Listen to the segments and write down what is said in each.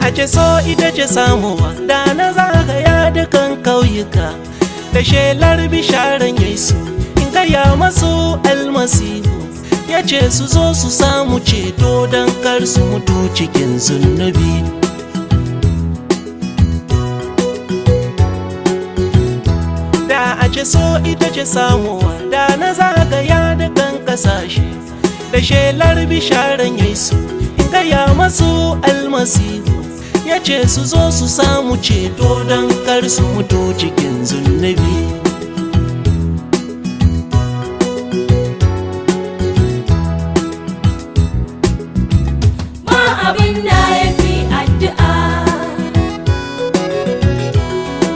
a ce so ita ce samuwa, da na zagaya dukan kauyuka da shelar bisharan Yesu, in gaya masu almasihu ya ce su zo su samu ceto don kar su mutu cikin zunubi. Da a ce so ita ce samuwa, da na zagaya dukan kasashe da shelar bisharan Yesu, in gaya masu almasihu ya ce su zo su samu ceto don kar su mutu cikin zunubi. Ma abin da ya fi addu'a,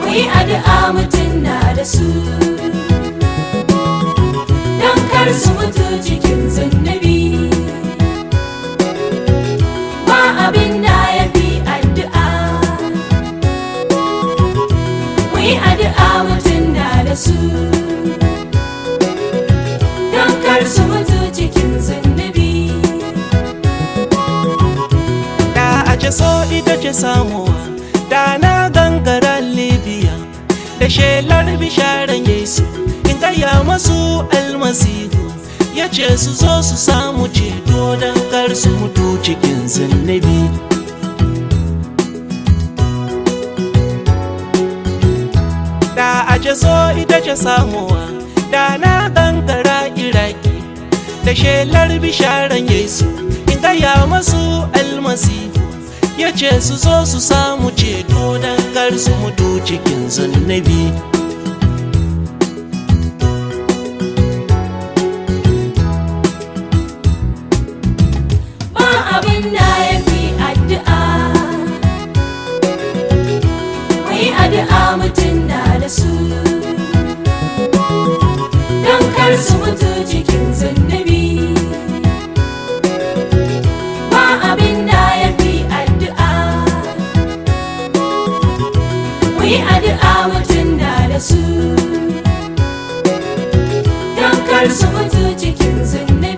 mu yi addu'a mutum na da su don kar su mutu cikin zunubi. Ma abin da ya fi addu'a, mu yi addu'a mutum na da su don kar su mutu cikin zunubi. Da a ce so ita ce samuwa, da na gangara Libya da shelar bisharan Yesu, in gaya masu almasihu ya ce su zo su samu ceto don kar su mutu cikin zunubi. Da a ce so ita ce samuwa, da na gangara Iraki da shelar bisharan Yesu, in gaya masu almasihu ya ce su zo su samu ceto don kar su mutu cikin zunubi. Ma abin da ya fi addu'a, mu yi addu'a mutum na da su don kar su mutu cikin zunubi. Ma abin da ya fi addu'a, mu yi addu'a mutum na da su don kar su mutu cikin zunubi.